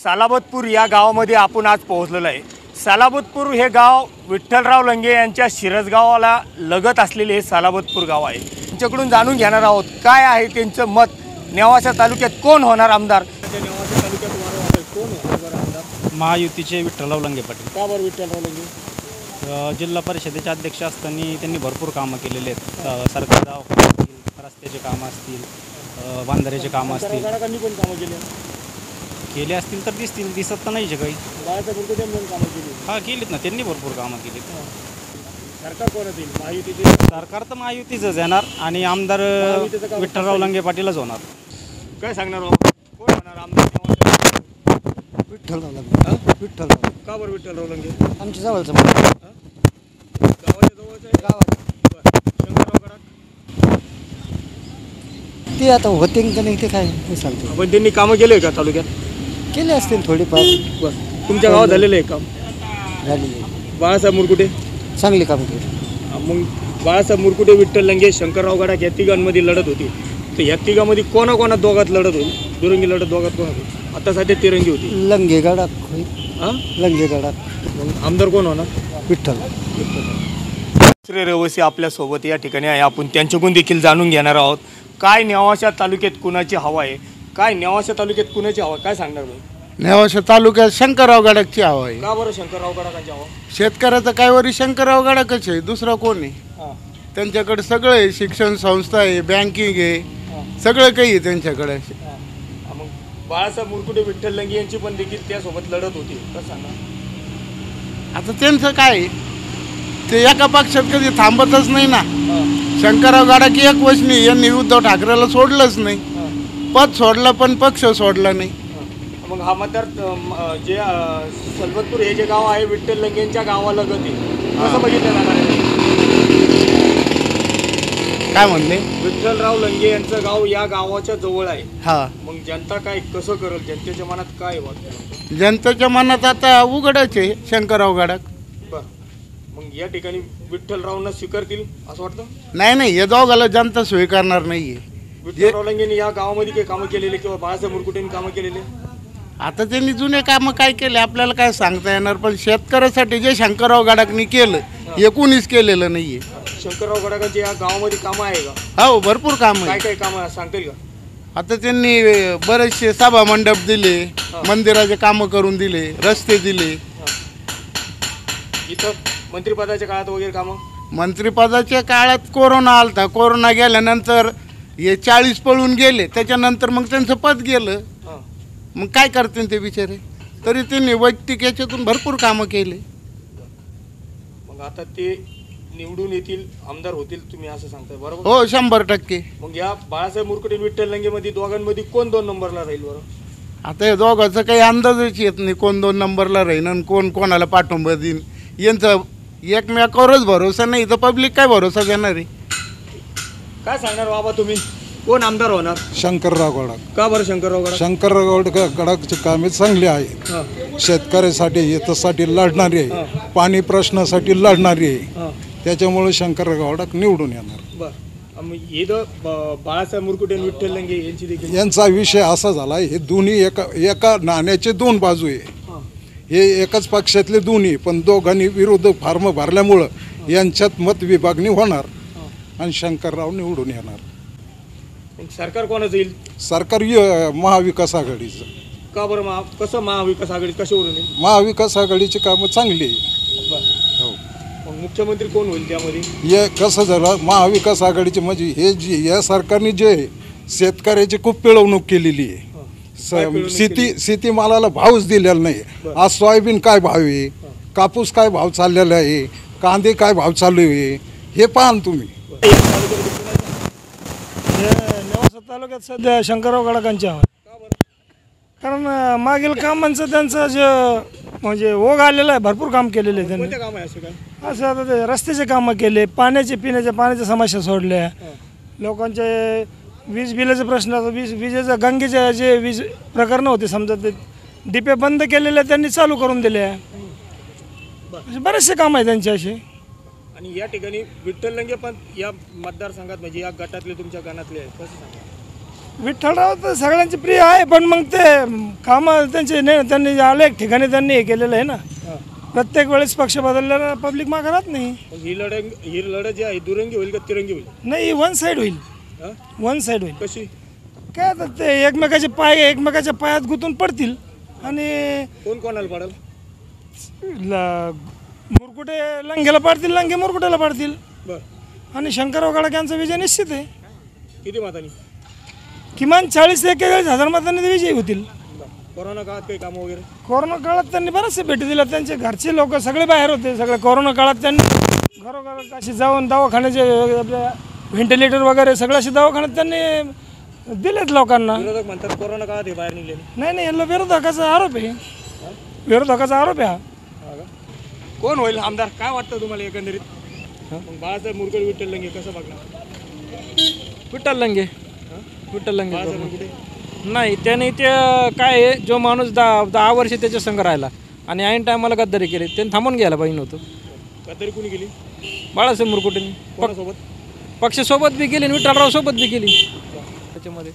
सालाबतपूर या गावामध्ये आपण आज पोहोचलेलो आहे। सालाबतपूर हे गाव विठ्ठलराव लंगे यांच्या शिरसगावाला लगत असलेले हे सालाबतपूर गाव आहे। त्यांच्याकडून जाणून घेणार आहोत काय आहे त्यांचं मत, नेवासा तालुक्यात कोण होणार आमदार। नेवासा तालुक्यात कोण होणार आमदार? महायुतीचे विठ्ठलराव लंगे पाटील। का बरं विठ्ठलराव लंगे? जिल्हा परिषदेचे अध्यक्ष असताना त्यांनी भरपूर कामं केलेले आहेत। सरकारी दवाखाने असतील, रस्त्याचे कामं असतील, बांधाऱ्याचे कामं असतील, पण कामं केले असतील तर दिसत तर नाही काही। कामं केली? हा केलीत ना, त्यांनी भरपूर कामं केलीत। सरकार कोण येईल? महायुतीचे सरकार तर महायुतीचंच येणार आणि आमदार विठ्ठलराव लंगे पाटीलच होणार। काय सांगणार बाबा, कोण होणार आमदार? विठ्ठलराव लंगे। विठ्ठलराव। का बरं विठ्ठलराव लंगे? आमच्या जवळचं गावाच्या जवळचं आहे? गावात शंकरराव गडाख ते आता होते का नाही ते काय मी सांगतो। पण त्यांनी कामं केले का तालुक्यात? केले असतील थोडीफार, बरं तुमच्या गावात झालेलं आहे काम? झालेले बाळासाहेब मुरकुटे चांगली काम केली। मग बाळासाहेब मुरकुटे, विठ्ठल लंगे, शंकरराव गडाख या तिघांमध्ये लढत होती, तर या तिघांमध्ये कोणा दोघात लढत होईल? दुरंगी लढत दोघात कोण होती? आता सध्या तिरंगी होती। लंगे गडाख होईल। हां, लंगे गडाख। मग आमदार कोण होणार? विठ्ठल। दुसरे रहिवासी आपल्यासोबत या ठिकाणी आहे, आपण त्यांच्याकडून देखील जाणून घेणार आहोत काय नेवासा तालुक्यात कुणाची हवा आहे, काय नेवासा तालुक्यात कुणाची हवा, काय सांगणार भाई? नेवासा तालुक्यात शंकरराव गडाखची हवा आहे। का बरं शंकरराव गडाखांची हवा? शेतकऱ्याचं काय वरी शंकरराव गडाखच आहे, दुसरा कोण आहे? हां त्यांच्याकडे सगळं आहे, शिक्षण संस्था आहे, बँकिंग आहे, सगळं काही आहे त्यांच्याकडे। हां, मग बाळासाहेब मुरकुटे, विठ्ठल लंगे यांची पण देखील त्यासोबत लढत होती, कसं सांगणार? आता त्यांचं काय आहे, ते एका पक्षात कधी थांबतच नाही ना। हां शंकरराव गडाख एक वचनी, यांनी उद्धव ठाकरेला सोडलंच नाही, हां पद सोडलं पण पक्ष सोडला नाही। मग हा मतदार जे सलबतपूर हे जे गाव आहे विठ्ठल लंगेंच्या गावाला गती कसं बघितलं जाणार आहे? काय म्हणले? विठ्ठलराव लंगे यांचं गाव या गावाच्या जवळ आहे, हा, मग जनता काय कसं करेल? जनतेच्या मनात काय वाटतं? जनतेच्या मनात आता उघडच आहे शंकरराव गडाख। बरं, मग या ठिकाणी विठ्ठलरावना स्वीकारतील असं वाटतं? नाही, हे दोघाला जनता स्वीकारणार नाहीये। विठ्ठलराव लंगेंनी या गावामध्ये काही कामं केलेले किंवा बाळासाहेब मुरकुटेंनी कामं केलेले? आता त्यांनी जुने कामं काय केले आपल्याला काय सांगता येणार, पण शेतकऱ्यासाठी जे शंकरराव गडाखनी केलं हे कोणीच केलेलं नाहीये। शंकरराव गडाखांची या गावामध्ये कामं आहे का? हो, भरपूर काम आहे। काय कामं सांगतील का? आता त्यांनी बरेचसे सभा मंडप दिले, मंदिराचे कामं करून दिले, रस्ते दिले। इथं मंत्रिपदाच्या काळात वगैरे कामं? मंत्रिपदाच्या काळात कोरोना आलता, कोरोना गेल्यानंतर हे 40 पळून गेले, त्याच्यानंतर मग त्यांचं पद गेलं, मग काय करते ते बिचारे, तरी त्यांनी वैयक्तिक याच्यातून भरपूर कामं केले। मग आता ते निवडून येतील, आमदार होतील, तुम्ही असं सांगताय बरोबर? हो, 100%। मग या बाळासाहेब मुरकुटे, विठ्ठल लंगे मध्ये दोघांमध्ये कोण 2 नंबरला राहील बरं? आता हे दोघांचा काही अंदाजच येत नाही, कोण 2 नंबरला राहीन आणि कोण कोणाला पाठिंबा देईन। यांचं एकमेकावरच भरोसा नाही, तर पब्लिक काय भरोसा देणार आहे? काय सांगणार बाबा तुम्ही, कोण आमदार होणार? शंकरराव गडाख। का बरं शंकरराव गडाख? शंकरराव गडाखची कामे चांगली आहेत, शेतकऱ्यासाठी हितासाठी लढणारी आहे, पाणी प्रश्नासाठी लढणारी आहे, त्याच्यामुळे शंकरराव गडाख निवडून येणार। बरं, मग इथं बाळासाहेब मुरकुटे आणि विठ्ठल लंगे यांची देखील यांचा विषय असा झाला, हे दोन्ही एका नाण्याचे 2 बाजू आहे। हे एकाच पक्षातले दोन्ही, पण दोघांनी विरोध फॉर्म भरल्यामुळं यांच्यात मत विभागणी होणार आणि शंकरराव निवडून येणार। सरकार कोणाचं येईल? सरकार महाविकास आघाडीचं। का बरं कसं महाविकास आघाडी कशावरून येईल? महाविकास आघाडीची कामं चांगली आहे। बरं, हो, मग मुख्यमंत्री कोण होईल त्यामध्ये? हे कसं झालं, महाविकास आघाडीचे म्हणजे हे जी या सरकारने जे शेतकऱ्याची खूप पिळवणूक केलेली आहे। शेतीमालाला भावच दिलेला नाही। आज सोयाबीन काय भाव आहे, कापूस काय भाव चाललेला आहे, कांदे काय भाव चालू आहे, हे पाहा तुम्ही। नेवासा तालुक्यात सध्या शंकरराव गडाखांची हवा, कारण मागील कामांचं त्यांचं जे म्हणजे ओघ आलेला आहे, भरपूर काम केलेले आहे त्यांनी। काम आहे असं काय? असं आता ते रस्त्याचे कामं केले, पिण्याच्या पाण्याच्या समस्या सोडल्या, लोकांचे वीज बिलाचे प्रश्न, विजेचं गंगेचे जे वीज प्रकरणं होते समजा ते डिपे बंद केलेले त्यांनी चालू करून दिले, बरेचसे काम आहे त्यांचे असे। आणि या ठिकाणी विठ्ठल लंगे पण या मतदारसंघात म्हणजे या गटातले तुमच्या गणातले आहेत, कसं सांगा? विठ्ठलराव तर सगळ्यांचे प्रिय आहे, पण मग ते कामं त्यांचे नाही, त्यांनी अनेक ठिकाणी त्यांनी हे केलेलं आहे ना. प्रत्येक वेळेस पक्ष बदलल्यानं पब्लिक मागे राहत नाही. ही लढत जी आहे दुरंगी होईल का तिरंगी होईल? नाही, वन साईड होईल. हा? वन साईड होईल. कशी? काय आता ते एकमेकाच्या पायात गुंतून पडतील आणि कोण कोणाला पडेल? मुरकुटे लंगेला पाडतील, लंगे मुरकुट्याला पाडतील. बरं, आणि शंकरराव गडाख यांचा विजय निश्चित आहे. किती मतांनी? किमान 40-41,000 मतांनी ते विजयी होतील. कोरोना काळात काही कामं वगैरे? कोरोना काळात त्यांनी बरेचसे भेटी दिल्या. त्यांचे घरचे लोक सगळे बाहेर होते. सगळे कोरोना काळात त्यांनी घरोघर अशी जाऊन दवाखान्याचे आपल्या व्हेंटिलेटर वगैरे सगळं असे दवाखान्यात त्यांनी दिलेत लोकांना. विरोधक म्हणतात कोरोना काळात हे बाहेर निघले. नाही, याला विरोधकाचा आरोप आहे. विरोधकाचा आरोप आहे हा. कोण होईल आमदार काय वाटतं तुम्हाला एकंदरीत? मग बाळासाहेब मुरगळ, विठ्ठल लंगे कसं बघणार? विठ्ठल लंगे. विठ्ठल लंगे बाळासाहेब मुरगुडे? नाही, त्याने ते काय आहे, जो माणूस 10 वर्ष त्याच्या संघ राहिला आणि ऐन टायमाला गद्दारी केली, त्यांनी थांबून घ्यायला पाहिजे नव्हतं. गद्दारी कोणी केली? बाळासाहेब मुरकुटेंनी कोणासोबत? पक्षासोबत बी केली आणि विठ्ठलराव सोबत बी केली त्याच्यामध्ये.